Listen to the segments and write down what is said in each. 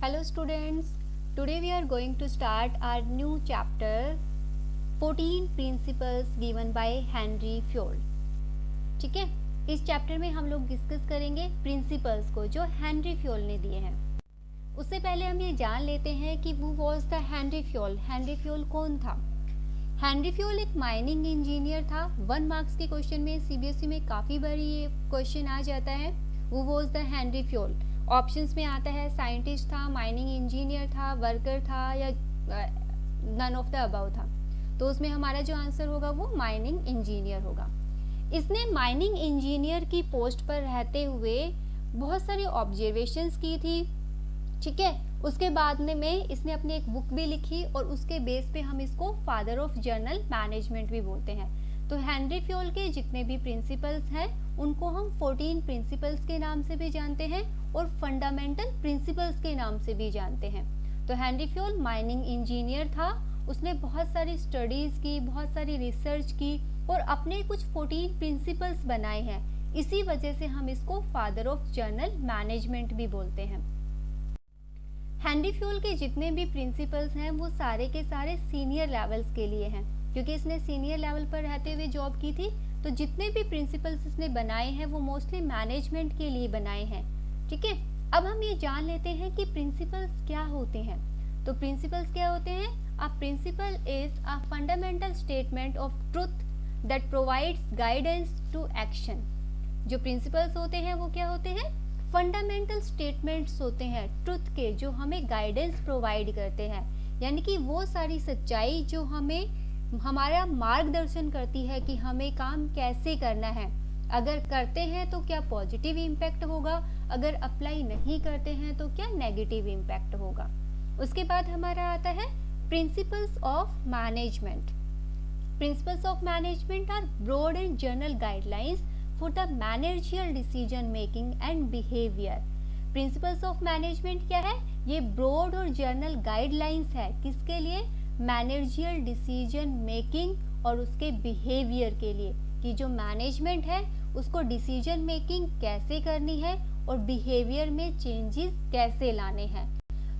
Hello students, today we are going to start our new chapter 14 principles given by Henry Fayol। ठीक है, इस chapter में हम लोग डिस्कस करेंगे प्रिंसिपल्स को जो हेनरी फ्योल ने दिए हैं। उससे पहले हम ये जान लेते हैं कि वो was the Henry Fayol. Henry Fayol कौन था? हेनरी फ्योल एक माइनिंग इंजीनियर था। 1 मार्क्स के क्वेश्चन में सीबीएसई में काफ़ी बार ये क्वेश्चन आ जाता है। वो was the Henry Fayol. Options में आता है साइंटिस्ट था, माइनिंग इंजीनियर था, वर्कर था या नन ऑफ द अबव था। तो उसमें हमारा जो आंसर होगा वो माइनिंग इंजीनियर होगा। इसने माइनिंग इंजीनियर की पोस्ट पर रहते हुए बहुत सारी ऑब्जर्वेशंस की थी। ठीक है, उसके बाद में इसने अपनी एक बुक भी लिखी और उसके बेस पे हम इसको फादर ऑफ जर्नल मैनेजमेंट भी बोलते हैं। तो हेनरी फ्योल के जितने भी प्रिंसिपल्स हैं उनको हम 14 प्रिंसिपल्स के नाम से भी जानते हैं और फंडामेंटल प्रिंसिपल्स के नाम से भी जानते हैं। तो हेनरी फ्योल माइनिंग इंजीनियर था। उसने बहुत सारी स्टडीज़ की, बहुत सारी रिसर्च की और अपने कुछ 14 प्रिंसिपल्स बनाए हैं। इसी वजह से हम इसको फादर ऑफ जर्नल मैनेजमेंट भी बोलते हैं। हेनरी फ्योल के जितने भी प्रिंसिपल्स हैं वो सारे के सारे सीनियर लेवल्स के लिए हैं, क्योंकि इसने सीनियर लेवल पर रहते हुए जॉब की थी। तो जितने भी प्रिंसिपल्स इसने बनाए हैं वो मोस्टली मैनेजमेंट के लिए बनाए हैं। ठीक है, अब हम ये जान लेते हैं कि प्रिंसिपल्स क्या होते हैं। तो प्रिंसिपल्स क्या होते हैं? A principle is a fundamental statement of truth that provides guidance to action. जो प्रिंसिपल्स होते हैं वो क्या होते हैं? फंडामेंटल स्टेटमेंट्स होते हैं ट्रुथ के, जो हमें गाइडेंस प्रोवाइड करते हैं। यानी कि वो सारी सच्चाई जो हमें हमारा मार्गदर्शन करती है कि हमें काम कैसे करना है। अगर करते हैं तो क्या पॉजिटिव इम्पैक्ट होगा, अगर अप्लाई नहीं करते हैं तो क्या नेगेटिव इम्पैक्ट होगा। उसके बाद हमारा आता है principles of management. Principles of management are broad and general guidelines for the managerial decision making and behavior। Principles of management क्या है? ये ब्रॉड और जर्नल गाइडलाइंस है किसके लिए? मैनेजरियल डिसीजन मेकिंग और उसके बिहेवियर के लिए, कि जो मैनेजमेंट है उसको डिसीजन मेकिंग कैसे करनी है और बिहेवियर में चेंजेस कैसे लाने हैं।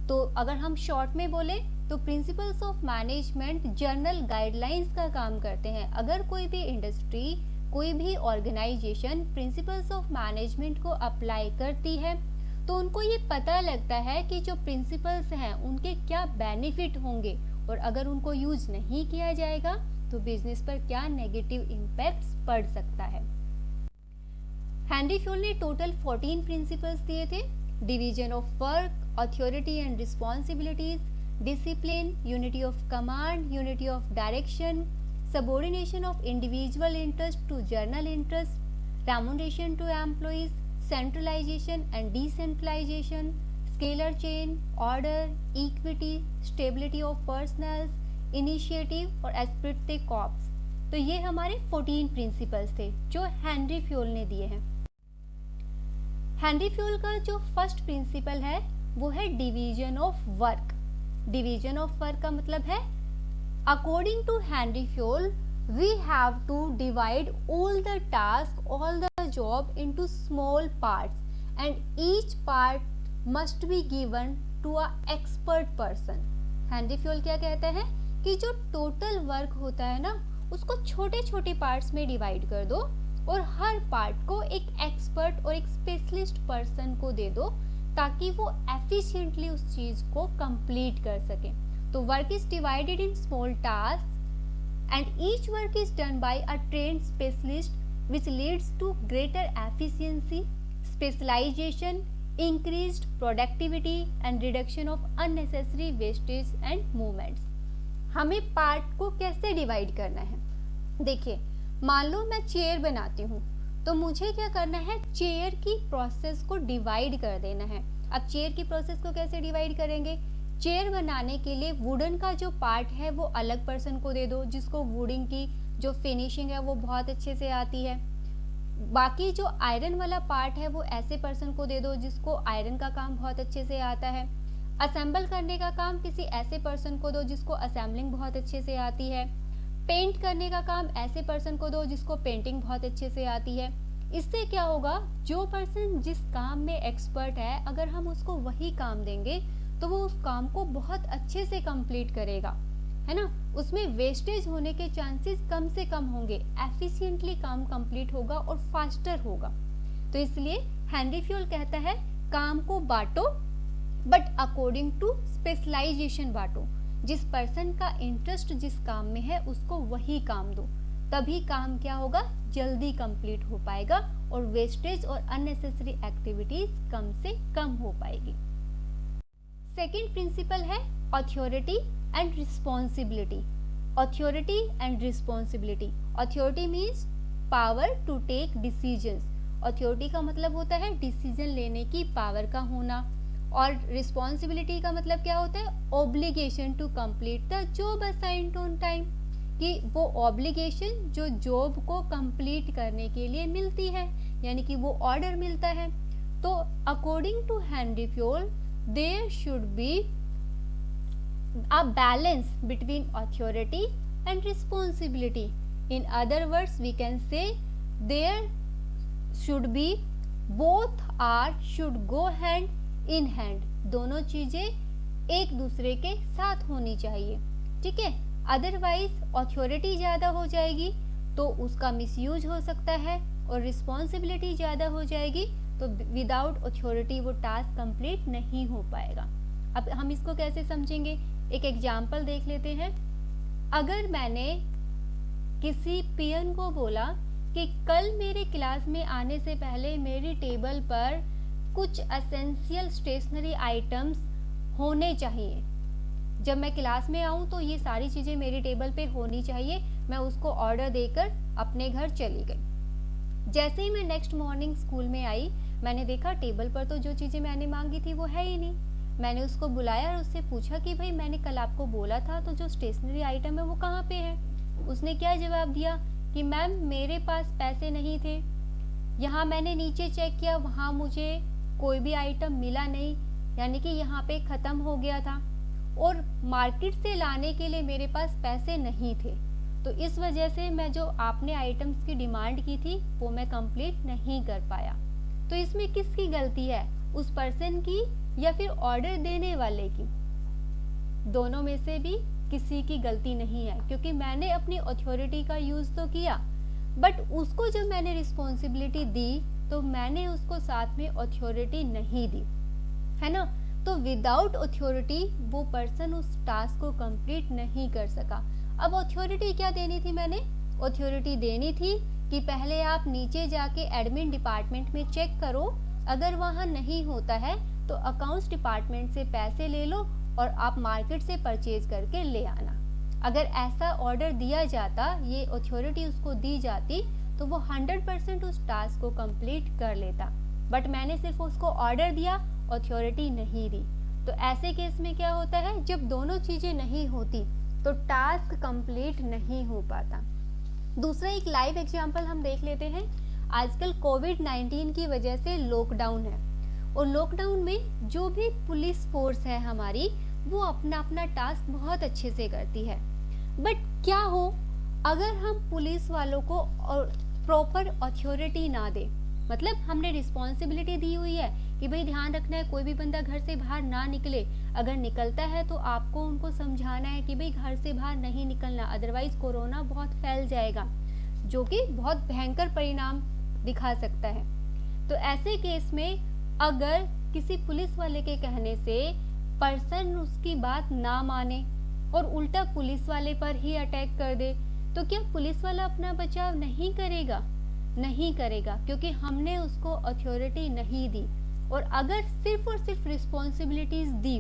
तो अगर हम शॉर्ट में बोले तो principles of management journal guidelines का काम करते हैं। अगर कोई भी इंडस्ट्री, कोई भी ऑर्गेनाइजेशन प्रिंसिपल्स ऑफ मैनेजमेंट को अप्लाई करती है तो उनको ये पता लगता है कि जो प्रिंसिपल्स हैं उनके क्या बेनिफिट होंगे, और अगर उनको यूज नहीं किया जाएगा तो बिजनेस पर क्या नेगेटिव इम्पैक्ट्स पड़ सकता है। हेनरी फ्योल ने टोटल 14 प्रिंसिपल्स दिए थे। Division of work, authority and responsibilities, discipline, unity of command, unity of direction, subordination of individual interest to general interest, remuneration to employees, centralization and decentralization, scalar chain, order, equity, stability of personnel, initiative और esprit de corps। तो ये हमारे 14 principles थे जो Henry Fayol ने दिए हैं। Henry Fayol का जो फर्स्ट प्रिंसिपल है वो है division of work. Division of work का मतलब है According to Henry Fayol, we have to divide all the tasks, all the job into small parts, and each part must be given to a expert person। Henry Fayol क्या कहता है कि जो total work होता है ना उसको छोटे छोटे पार्ट्स में डिवाइड कर दो और हर पार्ट को एक एक्सपर्ट और एक स्पेशलिस्ट पर्सन को दे दो ताकि वो एफिशिएंटली उस चीज़ को कंप्लीट कर सके। तो work is divided in small task and each work is done by a trained specialist which leads to greater efficiency, specialisation, increased productivity and reduction of unnecessary wastage and movements. हमें part को कैसे divide करना है? देखिए, मान लो मैं chair बनाती हूँ तो मुझे क्या करना है? चेयर की प्रोसेस को डिवाइड कर देना है। अब चेयर की प्रोसेस को कैसे डिवाइड करेंगे? चेयर बनाने के लिए वुडन का जो पार्ट है वो अलग पर्सन को दे दो जिसको वुडन की जो फिनिशिंग है वो बहुत अच्छे से आती है। बाकी जो आयरन वाला पार्ट है वो ऐसे पर्सन को दे दो जिसको आयरन का काम बहुत अच्छे से आता है। असेंबल करने का काम किसी ऐसे पर्सन को दो जिसको असेंबलिंग बहुत अच्छे से आती है। पेंट करने का काम ऐसे पर्सन को दो जिसको पेंटिंग बहुत अच्छे से आती है। इससे क्या होगा, जो पर्सन जिस काम में एक्सपर्ट है, अगर हम उसको वही काम देंगे तो वो उस काम को बहुत अच्छे से कंप्लीट करेगा, है ना। उसमें वेस्टेज होने के चांसेस कम से कम होंगे, एफिशिएंटली काम कंप्लीट होगा और फास्टर होगा। तो इसलिए हेनरी फ्योल कहता है काम को बांटो बट अकॉर्डिंग टू स्पेशलाइजेशन बांटो। जिस पर्सन का इंटरेस्ट जिस काम में है उसको वही काम दो, तभी काम क्या होगा, जल्दी कंप्लीट हो पाएगा और वेस्टेज और अननेसेसरी एक्टिविटीज कम से कम हो पाएगी। सेकंड प्रिंसिपल है authority and responsibility. Authority and responsibility. Authority means power to take decisions. Authority का मतलब होता है डिसीजन लेने की पावर का होना, और रिस्पॉन्सिबिलिटी का मतलब क्या होता है, obligation to complete the job assigned on time, कि वो ऑब्लिगेशन जो जॉब को कंप्लीट करने के लिए मिलती है, यानी कि वो ऑर्डर मिलता है। तो according to Henri Fayol there should be a balance between authority and responsibility. In other words we can say there should be both are should go hand in hand. दोनों चीजें एक दूसरे के साथ होनी चाहिए, ठीक है। अदरवाइज अथॉरिटी ज़्यादा हो जाएगी तो उसका मिसयूज हो सकता है, और रिस्पॉन्सिबिलिटी ज़्यादा हो जाएगी तो विदाउट अथॉरिटी वो टास्क कंप्लीट नहीं हो पाएगा। अब हम इसको कैसे समझेंगे, एक एग्जाम्पल देख लेते हैं। अगर मैंने किसी पियन को बोला कि कल मेरे क्लास में आने से पहले मेरी टेबल पर कुछ एसेंशियल स्टेशनरी आइटम्स होने चाहिए, जब मैं क्लास में आऊँ तो ये सारी चीज़ें मेरी टेबल पे होनी चाहिए, मैं उसको ऑर्डर देकर अपने घर चली गई। जैसे ही मैं नेक्स्ट मॉर्निंग स्कूल में आई, मैंने देखा टेबल पर तो जो चीज़ें मैंने मांगी थी वो है ही नहीं। मैंने उसको बुलाया और उससे पूछा कि भाई मैंने कल आपको बोला था तो जो स्टेशनरी आइटम है वो कहाँ पे है। उसने क्या जवाब दिया कि मैम मेरे पास पैसे नहीं थे, यहाँ मैंने नीचे चेक किया वहाँ मुझे कोई भी आइटम मिला नहीं, यानी कि यहाँ पे ख़त्म हो गया था, और मार्केट से लाने के लिए मेरे पास पैसे नहीं थे, तो इस वजह से मैं जो आपने आइटम्स की डिमांड की थी वो मैं कंप्लीट नहीं कर पाया। तो इसमें किसकी गलती है, उस पर्सन की या फिर ऑर्डर देने वाले की? दोनों में से भी किसी की गलती नहीं है, क्योंकि मैंने अपनी अथॉरिटी का यूज़ तो किया, बट उसको जब मैंने रिस्पॉन्सिबिलिटी दी तो मैंने उसको साथ में अथॉरिटी नहीं दी, है ना। तो विदाउट अथॉरिटी वो पर्सन उस टास्क को कंप्लीट नहीं कर सका। अब अथॉरिटी क्या देनी थी, मैंने अथॉरिटी देनी थी कि पहले आप नीचे जाके एडमिन डिपार्टमेंट में चेक करो, अगर वहाँ नहीं होता है तो अकाउंट्स डिपार्टमेंट से पैसे ले लो और आप मार्केट से परचेज करके ले आना। अगर ऐसा ऑर्डर दिया जाता, ये अथॉरिटी उसको दी जाती, तो वो 100% उस टास्क को कंप्लीट कर लेता, बट मैंने सिर्फ उसको ऑर्डर दिया, अथॉरिटी नहीं दी। तो ऐसे केस में क्या होता है, जब दोनों चीज़ें नहीं होती तो टास्क कंप्लीट नहीं हो पाता। दूसरा एक लाइव एग्जांपल हम देख लेते हैं। आजकल कोविड-19 की वजह से लॉकडाउन है, और लॉकडाउन में जो भी पुलिस फोर्स है हमारी, वो अपना अपना टास्क बहुत अच्छे से करती है। बट क्या हो अगर हम पुलिस वालों को प्रॉपर अथॉरिटी ना दे, मतलब हमने रिस्पॉन्सिबिलिटी दी हुई है कि भाई ध्यान रखना है कोई भी बंदा घर से बाहर ना निकले, अगर निकलता है तो आपको उनको समझाना है कि भाई घर से बाहर नहीं निकलना, अदरवाइज कोरोना बहुत फैल जाएगा, जो कि बहुत भयंकर परिणाम दिखा सकता है। तो ऐसे केस में अगर किसी पुलिस वाले के कहने से पर्सन उसकी बात ना माने और उल्टा पुलिस वाले पर ही अटैक कर दे, तो क्या पुलिस वाला अपना बचाव नहीं करेगा? नहीं करेगा, क्योंकि हमने उसको अथॉरिटी नहीं दी। और अगर सिर्फ और सिर्फ रिस्पॉन्सिबिलिटीज दी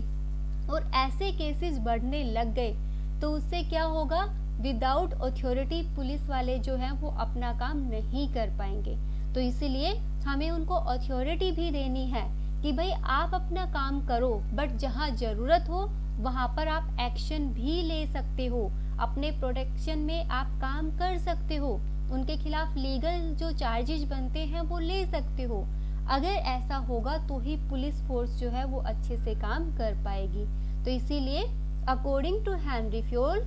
और ऐसे केसेस बढ़ने लग गए तो उससे क्या होगा, विदाउट अथॉरिटी पुलिस वाले जो हैं वो अपना काम नहीं कर पाएंगे। तो इसीलिए हमें उनको अथॉरिटी भी देनी है कि भाई आप अपना काम करो, बट जहाँ ज़रूरत हो वहाँ पर आप एक्शन भी ले सकते हो, अपने प्रोटेक्शन में आप काम कर सकते हो, उनके खिलाफ लीगल जो चार्जेस बनते हैं वो ले सकते हो। अगर ऐसा होगा तो ही पुलिस फोर्स जो है वो अच्छे से काम कर पाएगी। तो इसीलिए according to Henri Fayol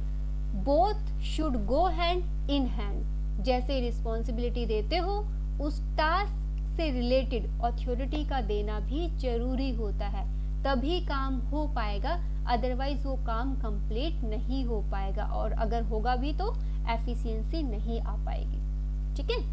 both should go hand in hand. जैसे रिस्पॉन्सिबिलिटी देते हो उस टास्क से रिलेटेड अथॉरिटी का देना भी जरूरी होता है, तभी काम हो पाएगा, अदरवाइज वो काम कंप्लीट नहीं हो पाएगा, और अगर होगा भी तो एफिशिएंसी नहीं आ पाएगी। ठीक है,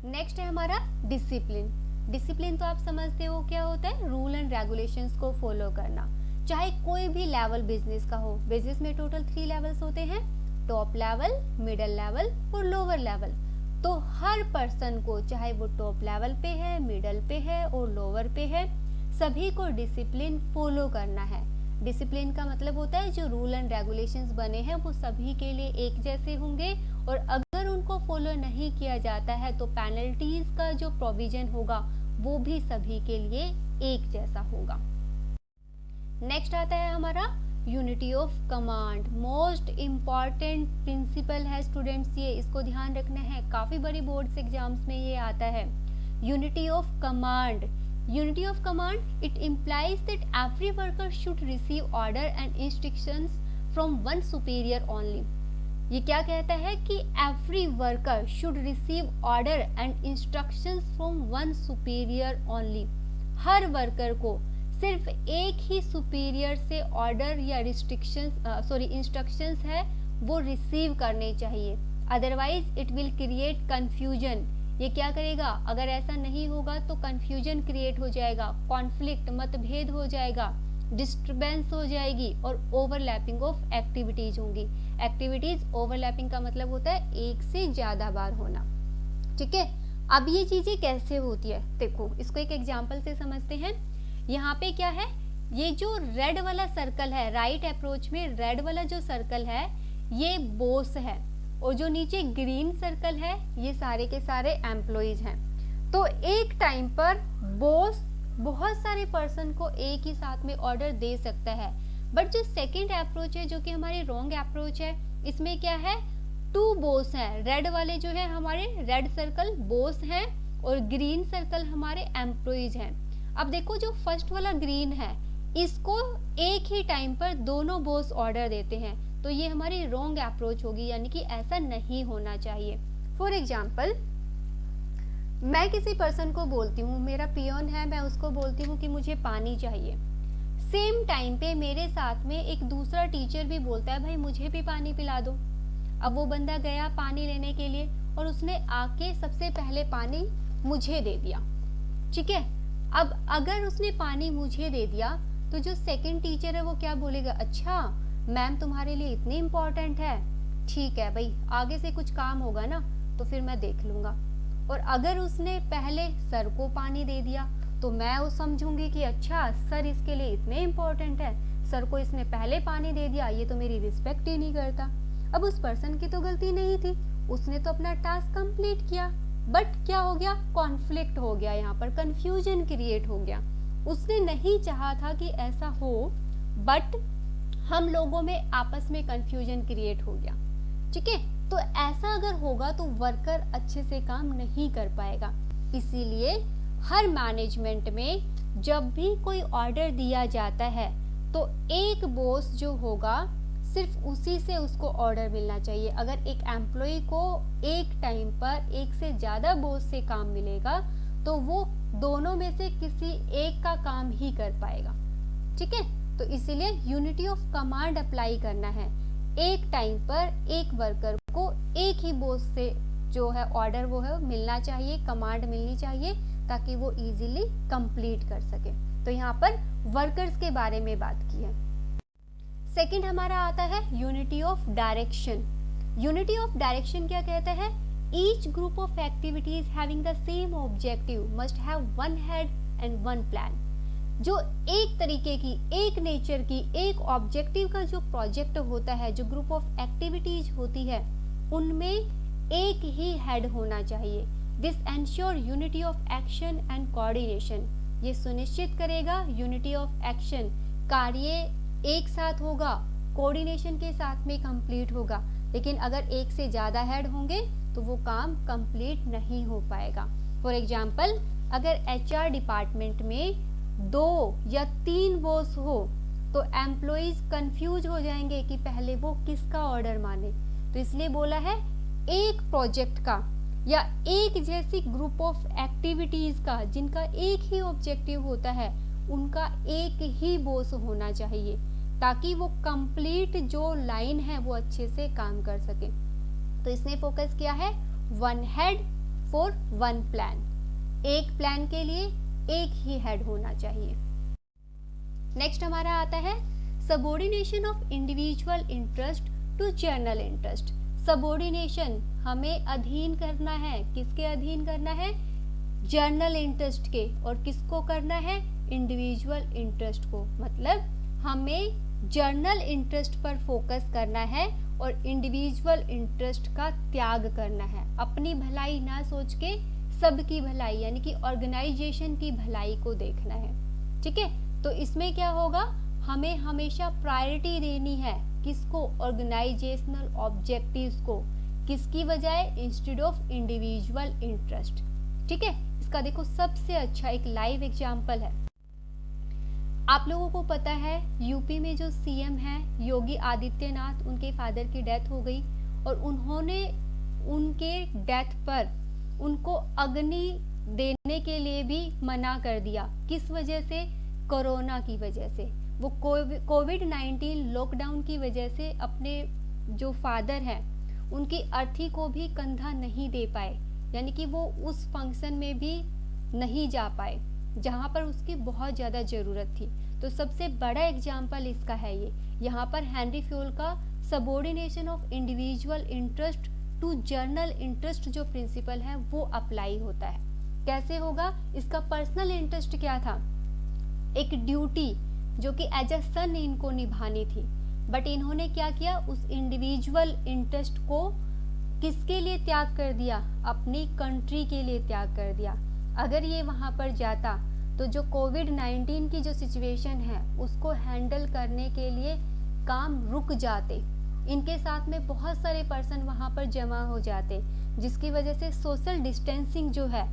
नेक्स्ट है हमारा डिसिप्लिन। डिसिप्लिन तो आप समझते हो क्या होता है, रूल एंड रेगुलेशंस को फॉलो करना, चाहे कोई भी लेवल बिजनेस का हो। बिजनेस में टोटल 3 लेवल्स होते हैं, टॉप लेवल, मिडिल लेवल और लोअर लेवल। तो हर पर्सन को, चाहे वो टॉप लेवल पे है, मिडिल पे है और लोअर पे है, सभी को डिसिप्लिन फॉलो करना है। डिसिप्लिन का मतलब होता है जो रूल एंड रेगुलेशंस बने हैं वो सभी के लिए एक जैसे होंगे, और अगर उनको फॉलो नहीं किया जाता है तो पेनल्टीज का जो प्रोविजन होगा वो भी सभी के लिए एक जैसा होगा। नेक्स्ट आता है हमारा unity of command. Most important principal है स्टूडेंट्स, ये इसको ध्यान रखना है, काफी बड़ी बोर्ड्स एग्जाम्स में ये आता है। Unity of command, unity of command, it implies that every worker should receive order and instructions from one superior only। ये क्या कहता है कि every worker should receive order and instructions from one superior only। Her worker को सिर्फ एक ही superior से order या इंस्ट्रक्शंस है वो रिसीव करने चाहिए, otherwise it will create confusion. ये क्या करेगा, अगर ऐसा नहीं होगा तो कंफ्यूजन क्रिएट हो जाएगा, कॉन्फ्लिक्ट मतभेद हो जाएगा, डिस्टर्बेंस हो जाएगी और ओवरलैपिंग ऑफ एक्टिविटीज होंगी। एक्टिविटीज ओवरलैपिंग का मतलब होता है एक से ज्यादा बार होना। ठीक है, अब ये चीजें कैसे होती है, देखो इसको एक एग्जांपल से समझते हैं। यहाँ पे क्या है, ये जो रेड वाला सर्कल है, राइट अप्रोच में रेड वाला जो सर्कल है ये बॉस है, और जो नीचे ग्रीन सर्कल है ये सारे के सारे एम्प्लॉइज हैं। तो एक टाइम पर बॉस बहुत सारे पर्सन को एक ही साथ में ऑर्डर दे सकता है, बट जो सेकंड अप्रोच है जो कि हमारी रॉन्ग अप्रोच है, इसमें क्या है, 2 बॉस हैं। रेड वाले जो है हमारे रेड सर्कल बॉस हैं और ग्रीन सर्कल हमारे एम्प्लॉइज हैं। अब देखो जो फर्स्ट वाला ग्रीन है इसको एक ही टाइम पर दोनों बॉस ऑर्डर देते हैं, तो ये हमारी रॉन्ग अप्रोच होगी, यानी कि ऐसा नहीं होना चाहिए। फॉर एग्जाम्पल, मैं किसी पर्सन को बोलती हूँ, मेरा पियोन है, मैं उसको बोलती हूँ कि मुझे पानी चाहिए। सेम टाइम पे मेरे साथ में एक दूसरा टीचर भी बोलता है भाई मुझे भी पानी पिला दो। अब वो बंदा गया पानी लेने के लिए और उसने आके सबसे पहले पानी मुझे दे दिया। ठीक है, अब अगर उसने पानी मुझे दे दिया तो जो सेकंड टीचर है वो क्या बोलेगा, अच्छा मैम तुम्हारे लिए इतनी इम्पोर्टेंट है, ठीक है भाई आगे से कुछ काम होगा ना तो फिर मैं देख लूंगा। और अगर उसने पहले सर को पानी दे दिया तो मैं वो समझूंगी कि अच्छा सर इसके लिए इतने इम्पोर्टेंट है, सर को इसने पहले पानी दे दिया, ये तो मेरी रिस्पेक्ट ही नहीं करता। अब उस पर्सन की तो गलती नहीं थी, उसने तो अपना टास्क कंप्लीट किया, बट क्या हो गया, कॉन्फ्लिक्ट हो गया, यहाँ पर कंफ्यूजन क्रिएट हो गया। उसने नहीं चाहा था कि ऐसा हो, बट हम लोगों में आपस में कंफ्यूजन क्रिएट हो गया। ठीक है, तो ऐसा अगर होगा तो वर्कर अच्छे से काम नहीं कर पाएगा। इसीलिए हर मैनेजमेंट में जब भी कोई ऑर्डर दिया जाता है तो एक बॉस जो होगा सिर्फ उसी से उसको ऑर्डर मिलना चाहिए। अगर एक एम्प्लॉय को एक टाइम पर एक से ज़्यादा बॉस से काम मिलेगा तो वो दोनों में से किसी एक का काम ही कर पाएगा। ठीक है, तो इसीलिए यूनिटी ऑफ कमांड अप्लाई करना है। एक टाइम पर एक वर्कर को एक ही बॉस से जो है ऑर्डर वो है मिलना चाहिए, कमांड मिलनी चाहिए, ताकि वो इजीली कंप्लीट कर सके। तो यहाँ पर वर्कर्स के बारे में बात की है। सेकंड हमारा आता है unity of direction. Unity of direction क्या कहता है, each group of activities having the same objective must have one head and one plan. जो एक तरीके की, एक नेचर की, एक ऑब्जेक्टिव का जो प्रोजेक्ट होता है, जो ग्रुप ऑफ एक्टिविटीज होती है, उनमें एक ही हेड होना चाहिए। This ensure unity of action and coordination. ये सुनिश्चित करेगा यूनिटी ऑफ एक्शन, कार्य एक साथ होगा, कोऑर्डिनेशन के साथ में कंप्लीट होगा। लेकिन अगर एक से ज़्यादा हेड होंगे तो वो काम कंप्लीट नहीं हो पाएगा। फॉर एग्जाम्पल, अगर HR डिपार्टमेंट में 2 या 3 बॉस हो तो एम्प्लॉइज कंफ्यूज हो जाएंगे कि पहले वो किसका ऑर्डर माने। तो इसलिए बोला है एक प्रोजेक्ट का या एक जैसी ग्रुप ऑफ एक्टिविटीज का जिनका एक ही ऑब्जेक्टिव होता है, उनका एक ही बॉस होना चाहिए, ताकि वो कंप्लीट जो लाइन है वो अच्छे से काम कर सके। तो इसने फोकस किया है one head for one plan, एक प्लान के लिए एक ही हेड होना चाहिए। नेक्स्ट हमारा आता है subordination of individual interest to general interest. Subordination हमें अधीन करना है, किसके अधीन करना है? जनरल इंटरेस्ट के। और किसको करना है? इंडिविजुअल इंटरेस्ट को। मतलब हमें जनरल इंटरेस्ट पर फोकस करना है और इंडिविजुअल इंटरेस्ट का त्याग करना है। अपनी भलाई ना सोच के सबकी भलाई यानी कि ऑर्गेनाइजेशन की भलाई को देखना है। ठीक है, तो इसमें क्या होगा, हमें हमेशा प्रायोरिटी देनी है किसको? ऑर्गेनाइजेशनल ऑब्जेक्टिव्स को, किसकी बजाय? Instead of individual interest. ठीक है, इसका देखो सबसे अच्छा एक लाइव एग्जांपल है। आप लोगों को पता है यूपी में जो सीएम है योगी आदित्यनाथ, उनके फादर की डेथ हो गई और उन्होंने उनके डेथ पर उनको अग्नि देने के लिए भी मना कर दिया। किस वजह से? कोरोना की वजह से। वो कोविड-19 लॉकडाउन की वजह से अपने जो फादर हैं उनकी अर्थी को भी कंधा नहीं दे पाए, यानी कि वो उस फंक्शन में भी नहीं जा पाए जहाँ पर उसकी बहुत ज़्यादा ज़रूरत थी। तो सबसे बड़ा एग्जाम्पल इसका है ये। यहाँ पर हेनरी फ्योल का subordination of individual interest to general interest जो प्रिंसिपल है वो अप्लाई होता है। कैसे होगा? इसका पर्सनल इंटरेस्ट क्या था? एक ड्यूटी जो कि एज अ सन इनको निभानी थी, बट इन्होंने क्या किया? उस इंडिविजुअल इंटरेस्ट को किसके लिए त्याग कर दिया? अपनी कंट्री के लिए त्याग कर दिया। अगर ये वहाँ पर जाता तो जो कोविड-19 की जो सिचुएशन है उसको हैंडल करने के लिए काम रुक जाते, इनके साथ में बहुत सारे पर्सन वहाँ पर जमा हो जाते, जिसकी वजह से सोशल डिस्टेंसिंग जो है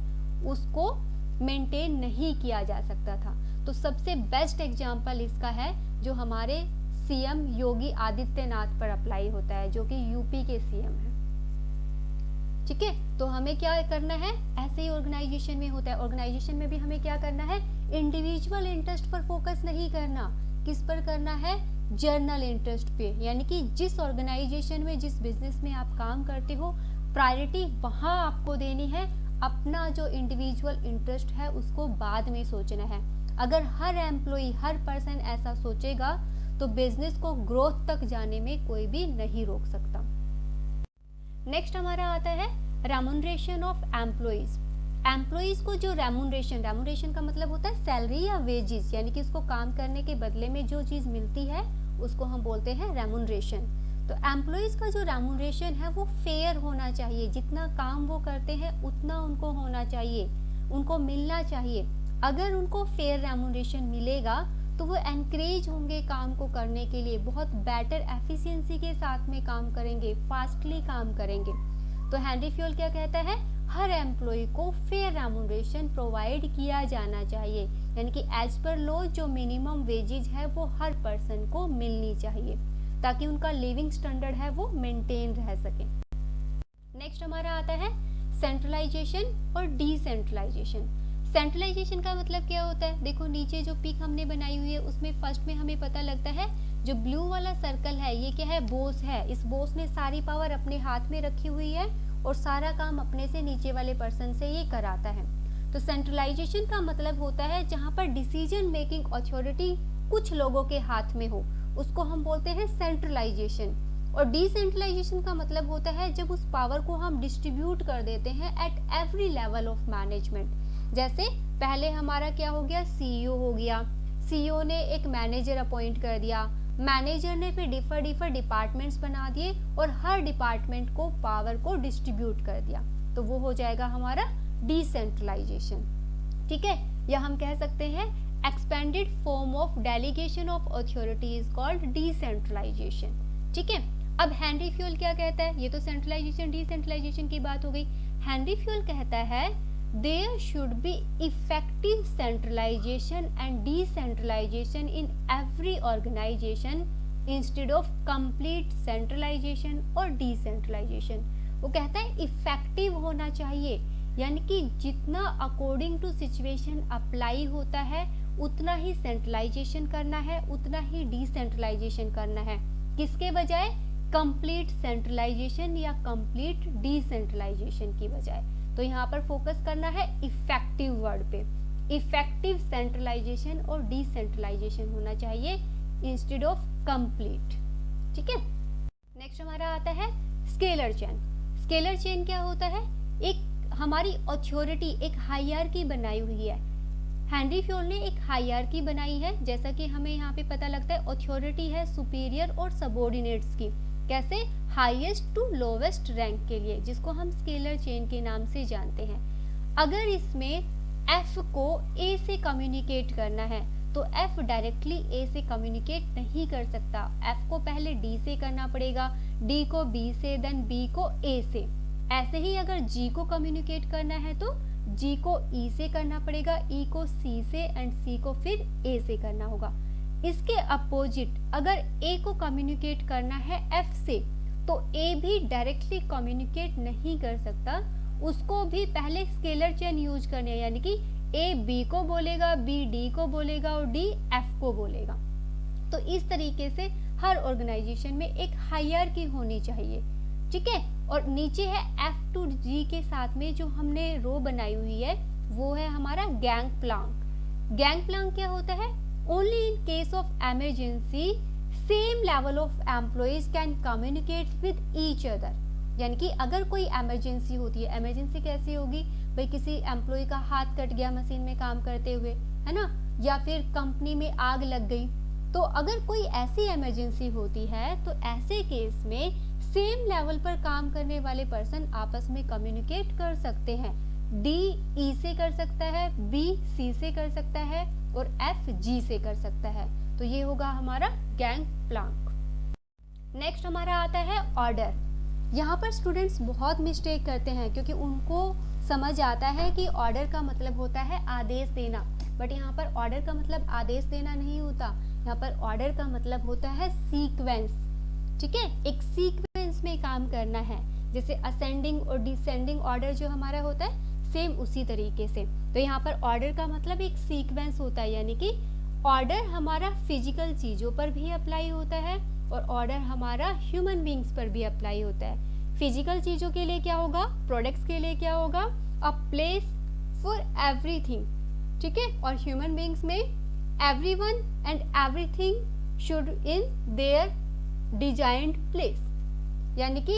उसको मेंटेन नहीं किया जा सकता था। तो सबसे बेस्ट एग्जाम्पल इसका है जो हमारे सीएम योगी आदित्यनाथ पर अप्लाई होता है, जो कि यूपी के सीएम है। ठीक है, तो हमें क्या करना है? ऐसे ही ऑर्गेनाइजेशन में होता है। ऑर्गेनाइजेशन में भी हमें क्या करना है? इंडिविजुअल इंटरेस्ट पर फोकस नहीं करना। किस पर करना है? जनरल इंटरेस्ट पे। यानी कि जिस ऑर्गेनाइजेशन में, जिस बिजनेस में आप काम करते हो, प्रायोरिटी वहां आपको देनी है। अपना जो इंडिविजुअल इंटरेस्ट है उसको बाद में सोचना है। अगर हर एम्प्लॉय, हर पर्सन ऐसा सोचेगा तो बिजनेस को ग्रोथ तक जाने में कोई भी नहीं रोक सकता। नेक्स्ट हमारा आता है रेम्यूनरेशन ऑफ एम्प्लॉइज। एम्प्लॉइज को जो रेम्यूनरेशन का मतलब होता है सैलरी या वेजेस, यानी कि उसको काम करने के बदले में जो चीज मिलती है उसको हम बोलते हैं रेम्यूनरेशन। तो एम्प्लॉइज का जो रेम्यूनरेशन है वो फेयर होना चाहिए। जितना काम वो करते हैं उतना उनको होना चाहिए, उनको मिलना चाहिए। अगर उनको फेयर रेम्यूनरेशन मिलेगा तो वो एनकरेज होंगे काम को करने के लिए, बहुत बेटर एफिशिएंसी के साथ में काम करेंगे, फास्टली काम करेंगे। तो हेनरी फ्योल क्या कहता है? हर एम्प्लॉय को फेयर रेम्यूनरेशन प्रोवाइड किया जाना चाहिए, यानी कि एज पर लॉ जो मिनिमम वेजेज है वो हर पर्सन को मिलनी चाहिए, ताकि उनका लिविंग स्टैंडर्ड है वो मेंटेन रह सके। नेक्स्ट हमारा आता है सेंट्रलाइजेशन और डिसेंट्रलाइजेशन। सेंट्रलाइजेशन का मतलब क्या होता है? देखो नीचे जो पिक हमने बनाई हुई है उसमें फर्स्ट में हमें पता लगता है जो ब्लू वाला सर्कल है ये क्या है? बॉस है। इस बॉस ने सारी पावर अपने हाथ में रखी हुई है और सारा काम अपने से नीचे वाले पर्सन से ये कराता है। तो सेंट्रलाइजेशन का मतलब होता है जहाँ पर डिसीजन मेकिंग अथॉरिटी कुछ लोगों के हाथ में हो, उसको हम बोलते हैं सेंट्रलाइजेशन। और डिसेंट्रलाइजेशन का मतलब होता है जब उस पावर को हम डिस्ट्रीब्यूट कर देते हैं at every level of management. जैसे पहले हमारा क्या हो गया? सीईओ हो गया, सीईओ ने एक मैनेजर अपॉइंट कर दिया, मैनेजर ने फिर डिफर डिपार्टमेंट्स बना दिए और हर डिपार्टमेंट को पावर को डिस्ट्रीब्यूट कर दिया, तो वो हो जाएगा हमारा डिसेंट्रलाइजेशन। ठीक है, या हम कह सकते हैं expanded form of delegation of authority is called decentralisation. ठीक है, अब हेनरी फ्योल क्या कहता है? ये तो सेंट्रलाइजेशन डिसेंट्रलाइजेशन की बात हो गई। हेनरी फ्योल कहता है there should be effective centralization and decentralization in every organization instead of complete centralization or decentralization। वो कहता है इफेक्टिव होना चाहिए, यानी कि जितना अकॉर्डिंग टू सिचुएशन अप्लाई होता है उतना ही सेंट्रलाइजेशन करना है, उतना ही डिसेंट्रलाइजेशन करना है। किसके बजाय? कंप्लीट सेंट्रलाइजेशन या कंप्लीट डिसेंट्रलाइजेशन की बजाय। तो यहाँ पर फोकस करना है इफेक्टिव वर्ड पे। इफेक्टिव सेंट्रलाइजेशन और डिसेंट्रलाइजेशन होना चाहिए इंस्टेड ऑफ कंप्लीट। ठीक है, नेक्स्ट हमारा आता है स्केलर चेन। स्केलर चेन क्या होता है? एक हमारी अथॉरिटी, एक हायरार्की बनाई हुई है। हेनरी फ्योल ने एक हायरार्की बनाई है, जैसा कि हमें यहाँ पे पता लगता है अथॉरिटी है सुपीरियर और सबऑर्डिनेट्स की। कैसे? हाईएस्ट टू लोवेस्ट रैंक के लिए, जिसको हम स्केलर चेन के नाम से जानते हैं। अगर इसमें एफ को ए से कम्युनिकेट करना है तो एफ डायरेक्टली ए से कम्युनिकेट नहीं कर सकता, एफ को पहले डी से करना पड़ेगा, डी को बी से, देन बी को ए से। ऐसे ही अगर जी को कम्युनिकेट करना है तो जी को ई से करना पड़ेगा, ई को सी से एंड सी को फिर ए से करना होगा। इसके अपोजिट अगर ए को कम्युनिकेट करना है एफ से तो ए भी डायरेक्टली कम्युनिकेट नहीं कर सकता, उसको भी पहले स्केलर चेन यूज करने हैं, यानी कि ए बी को बोलेगा, बी डी को बोलेगा और डी एफ को बोलेगा। तो इस तरीके से हर ऑर्गेनाइजेशन में एक हायरार्की होनी चाहिए। ठीक है, और नीचे है एफ टू जी के साथ में जो हमने रो बनाई हुई है वो है हमारा गैंग प्लांक। गैंग प्लांक क्या होता है? Only in case of emergency same level of employees can communicate with each other. यानी कि अगर कोई एमरजेंसी होती है, एमरजेंसी कैसी होगी भाई, किसी एम्प्लॉय का हाथ कट गया मशीन में काम करते हुए, है ना, या फिर कंपनी में आग लग गई, तो अगर कोई ऐसी इमरजेंसी होती है तो ऐसे केस में सेम लेवल पर काम करने वाले पर्सन आपस में कम्युनिकेट कर सकते हैं। डी ई से कर सकता है, बी सी से कर सकता है और एफ जी से कर सकता है। तो ये होगा हमारा गैंग प्लांक। नेक्स्ट हमारा आता है ऑर्डर। यहाँ पर स्टूडेंट्स बहुत मिस्टेक करते हैं क्योंकि उनको समझ आता है कि ऑर्डर का मतलब होता है आदेश देना, बट यहाँ पर ऑर्डर का मतलब आदेश देना नहीं होता। यहाँ पर ऑर्डर का मतलब होता है सीक्वेंस। ठीक है, एक सीक्वेंस में काम करना है, जैसे असेंडिंग और डिसेंडिंग ऑर्डर जो हमारा होता है सेम उसी तरीके से। तो यहाँ पर ऑर्डर का मतलब एक सीक्वेंस होता है, यानी कि ऑर्डर हमारा फिजिकल चीजों पर भी अप्लाई होता है और ऑर्डर हमारा ह्यूमन बींग्स पर भी अप्लाई होता है। फिजिकल चीजों के लिए क्या होगा? प्रोडक्ट्स के लिए क्या होगा? A place for everything. ठीक है, और ह्यूमन बींग्स में everyone and everything should in their designed place, यानी कि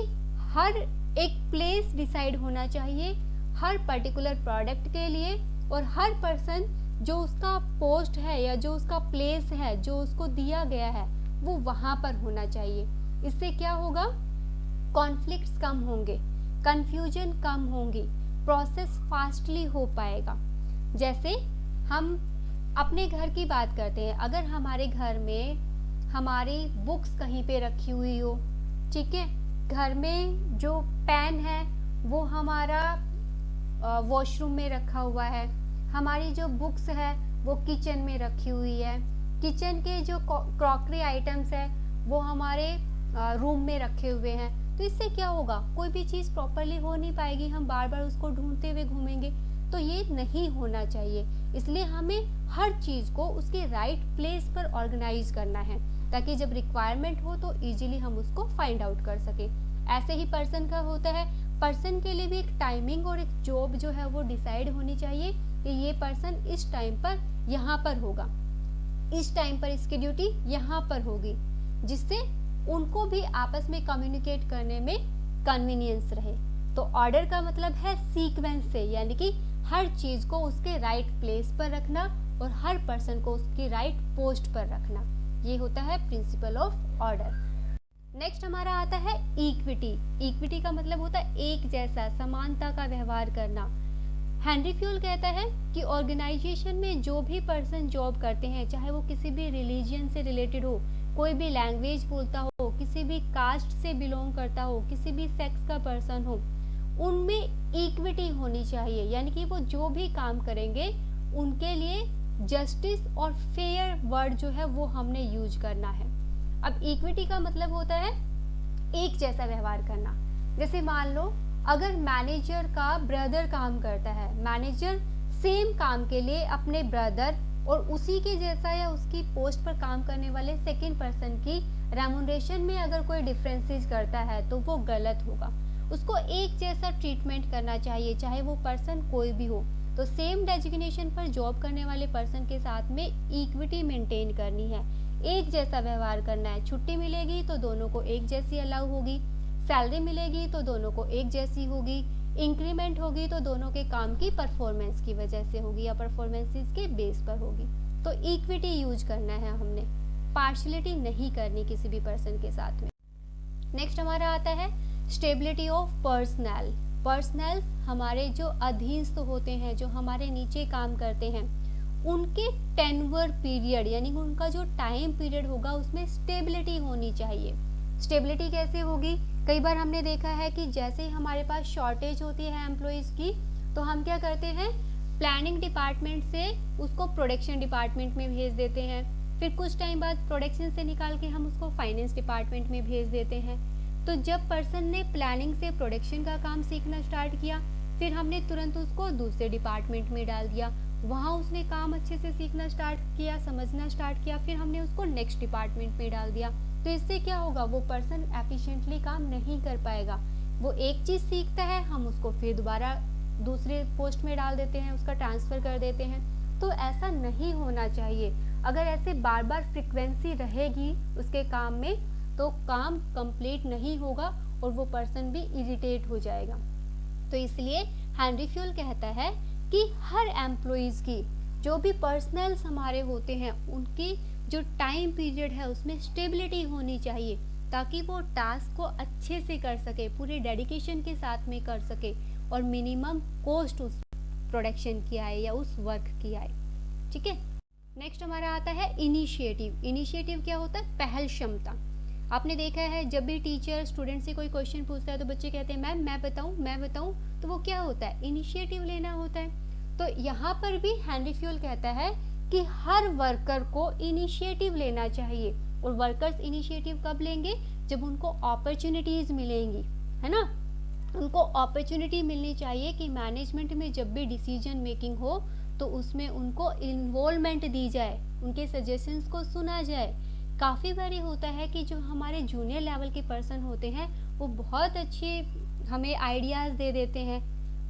हर एक प्लेस डिसाइड होना चाहिए हर पर्टिकुलर प्रोडक्ट के लिए, और हर पर्सन जो उसका पोस्ट है या जो उसका प्लेस है जो उसको दिया गया है वो वहाँ पर होना चाहिए। इससे क्या होगा? कॉन्फ्लिक्ट्स कम होंगे, कंफ्यूजन कम होंगी, प्रोसेस फास्टली हो पाएगा। जैसे हम अपने घर की बात करते हैं, अगर हमारे घर में हमारी बुक्स कहीं पे रखी हुई हो, ठीक है, घर में जो पेन है वो हमारा वॉशरूम में रखा हुआ है, हमारी जो बुक्स है वो किचन में रखी हुई है, किचन के जो क्रॉकरी आइटम्स है वो हमारे रूम में रखे हुए हैं, तो इससे क्या होगा? कोई भी चीज़ प्रॉपरली हो नहीं पाएगी, हम बार बार उसको ढूंढते हुए घूमेंगे, तो ये नहीं होना चाहिए। इसलिए हमें हर चीज़ को उसके राइट प्लेस पर ऑर्गेनाइज करना है ताकि जब रिक्वायरमेंट हो तो इजीली हम उसको फाइंड आउट कर सके। ऐसे ही पर्सन का होता है, पर्सन के लिए भी एक टाइमिंग और एक जॉब जो है वो डिसाइड होनी चाहिए कि ये पर्सन इस टाइम पर यहाँ पर होगा, इस टाइम पर इसकी ड्यूटी यहाँ पर होगी, जिससे उनको भी आपस में कम्युनिकेट करने में कन्वीनियंस रहे। तो ऑर्डर का मतलब है सीक्वेंस से, यानी कि हर चीज को उसके राइट प्लेस पर रखना और हर पर्सन को उसकी राइट पोस्ट पर रखना, ये होता है प्रिंसिपल ऑफ ऑर्डर। नेक्स्ट हमारा आता है इक्विटी। इक्विटी का मतलब होता है एक जैसा, समानता का व्यवहार करना। हेनरी फ्यूल कहता है कि ऑर्गेनाइजेशन में जो भी पर्सन जॉब करते हैं, चाहे वो किसी भी रिलीजन से रिलेटेड हो, कोई भी लैंग्वेज बोलता हो, किसी भी कास्ट से बिलोंग करता हो, किसी भी सेक्स का पर्सन हो, उनमें इक्विटी होनी चाहिए, यानी कि वो जो भी काम करेंगे उनके लिए जस्टिस और फेयर वर्ड जो है वो हमने यूज करना है। अब इक्विटी का मतलब होता है एक जैसा व्यवहार करना। जैसे मान लो अगर मैनेजर का ब्रदर काम करता है, मैनेजर सेम काम के लिए अपने ब्रदर और उसी के जैसा या उसकी पोस्ट पर काम करने वाले सेकेंड पर्सन की रेम्यूनरेशन में अगर कोई डिफरेंसेस करता है तो वो गलत होगा। उसको एक जैसा ट्रीटमेंट करना चाहिए, चाहे वो पर्सन कोई भी हो। तो सेम डेजिग्नेशन पर जॉब करने वाले पर्सन के साथ में इक्विटी मेंटेन करनी है, एक जैसा व्यवहार करना है। छुट्टी मिलेगी तो दोनों को एक जैसी अलाउ होगी, सैलरी मिलेगी तो दोनों को एक जैसी होगी, इंक्रीमेंट होगी तो दोनों के काम की परफॉर्मेंस की वजह से होगी या परफॉर्मेंसेस के बेस पर होगी। तो इक्विटी यूज करना है हमने, पार्शलिटी नहीं करनी किसी भी पर्सन के साथ में। नेक्स्ट हमारा आता है स्टेबिलिटी ऑफ पर्सनल। पर्सनल हमारे जो अधीनस्थ होते हैं, जो हमारे नीचे काम करते हैं, उनके टेन्योर पीरियड यानी उनका जो टाइम पीरियड होगा उसमें स्टेबिलिटी होनी चाहिए। स्टेबिलिटी कैसे होगी? कई बार हमने देखा है कि जैसे ही हमारे पास शॉर्टेज होती है एम्प्लॉयज़ की, तो हम क्या करते हैं, प्लानिंग डिपार्टमेंट से उसको प्रोडक्शन डिपार्टमेंट में भेज देते हैं, फिर कुछ टाइम बाद प्रोडक्शन से निकाल के हम उसको फाइनेंस डिपार्टमेंट में भेज देते हैं। तो जब पर्सन ने प्लानिंग से प्रोडक्शन का काम सीखना स्टार्ट किया, फिर हमने तुरंत उसको दूसरे डिपार्टमेंट में डाल दिया, वहाँ उसने काम अच्छे से सीखना स्टार्ट किया, समझना स्टार्ट किया, फिर हमने उसको नेक्स्ट डिपार्टमेंट में डाल दिया। तो इससे क्या होगा, वो पर्सन एफिशिएंटली काम नहीं कर पाएगा। वो एक चीज़ सीखता है, हम उसको फिर दोबारा दूसरे पोस्ट में डाल देते हैं, उसका ट्रांसफ़र कर देते हैं। तो ऐसा नहीं होना चाहिए। अगर ऐसे बार बार फ्रिक्वेंसी रहेगी उसके काम में तो काम कंप्लीट नहीं होगा और वो पर्सन भी इरिटेट हो जाएगा। तो इसलिए हेनरी फ्यूल कहता है कि हर एम्प्लॉइज़ की जो भी पर्सनल्स हमारे होते हैं उनकी जो टाइम पीरियड है उसमें स्टेबिलिटी होनी चाहिए, ताकि वो टास्क को अच्छे से कर सके, पूरे डेडिकेशन के साथ में कर सके और मिनिमम कॉस्ट उस प्रोडक्शन की आए या उस वर्क की आए। ठीक है। नेक्स्ट हमारा आता है इनिशिएटिव। इनिशिएटिव क्या होता है? पहल क्षमता। आपने देखा है जब भी टीचर स्टूडेंट से कोई क्वेश्चन पूछता है तो बच्चे कहते हैं मैम मैं बताऊं, तो वो क्या होता है? इनिशिएटिव लेना होता है। तो यहाँ पर भी हेनरी फ्यूल कहता है कि हर वर्कर को इनिशिएटिव लेना चाहिए। और वर्कर्स इनिशिएटिव कब लेंगे? जब उनको अपॉर्चुनिटीज़ मिलेंगी, है ना। उनको अपॉर्चुनिटी मिलनी चाहिए कि मैनेजमेंट में जब भी डिसीजन मेकिंग हो तो उसमें उनको इन्वॉल्वमेंट दी जाए, उनके सजेशंस को सुना जाए। काफ़ी बारी होता है कि जो हमारे जूनियर लेवल के पर्सन होते हैं वो बहुत अच्छे हमें आइडियाज़ दे देते हैं,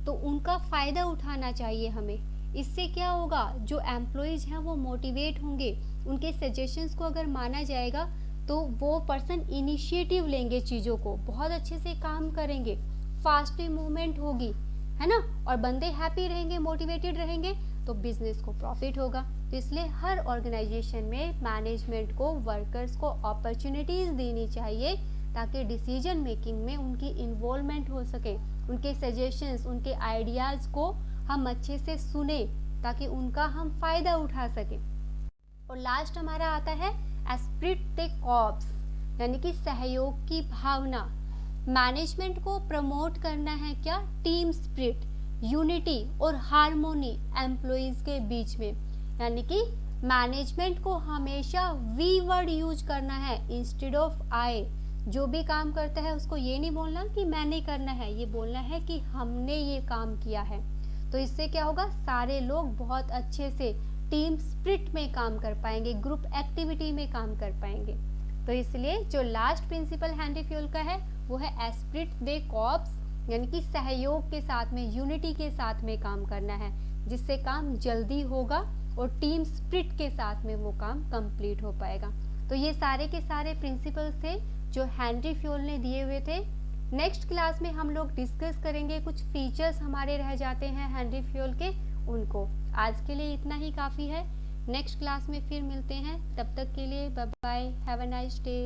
तो उनका फ़ायदा उठाना चाहिए हमें। इससे क्या होगा, जो एम्प्लॉयज़ हैं वो मोटिवेट होंगे, उनके सजेशंस को अगर माना जाएगा तो वो पर्सन इनिशिएटिव लेंगे, चीज़ों को बहुत अच्छे से काम करेंगे, फास्ट मूवमेंट होगी, है ना। और बंदे हैप्पी रहेंगे, मोटिवेटेड रहेंगे तो बिजनेस को प्रॉफिट होगा। तो इसलिए हर ऑर्गेनाइजेशन में मैनेजमेंट को, वर्कर्स को अपॉर्चुनिटीज़ देनी चाहिए ताकि डिसीजन मेकिंग में उनकी इन्वॉल्वमेंट हो सके, उनके सजेशंस, उनके आइडियाज़ को हम अच्छे से सुने ताकि उनका हम फ़ायदा उठा सकें। और लास्ट हमारा आता है एस्पिरिट द कॉर्प्स, यानी कि सहयोग की भावना। मैनेजमेंट को प्रमोट करना है क्या? टीम स्पिरिट, यूनिटी और हार्मोनी एम्प्लॉयज़ के बीच में। यानी कि मैनेजमेंट को हमेशा वी वर्ड यूज करना है इंस्टेड ऑफ आई। जो भी काम करता है उसको ये नहीं बोलना कि मैंने करना है, ये बोलना है कि हमने ये काम किया है। तो इससे क्या होगा, सारे लोग बहुत अच्छे से टीम स्पिरिट में काम कर पाएंगे, ग्रुप एक्टिविटी में काम कर पाएंगे। तो इसलिए जो लास्ट प्रिंसिपल हेनरी फ्यूल का है वो है एस्पिरिट द कॉर्प्स, यानी कि सहयोग के साथ में, यूनिटी के साथ में काम करना है, जिससे काम जल्दी होगा और टीम स्पिरिट के साथ में वो काम कंप्लीट हो पाएगा। तो ये सारे के सारे प्रिंसिपल्स थे जो हेनरी फ्यूल ने दिए हुए थे। नेक्स्ट क्लास में हम लोग डिस्कस करेंगे कुछ फीचर्स हमारे रह जाते हैं हेनरी फ्यूल के, उनको। आज के लिए इतना ही काफ़ी है। नेक्स्ट क्लास में फिर मिलते हैं, तब तक के लिए bye bye, have a nice day.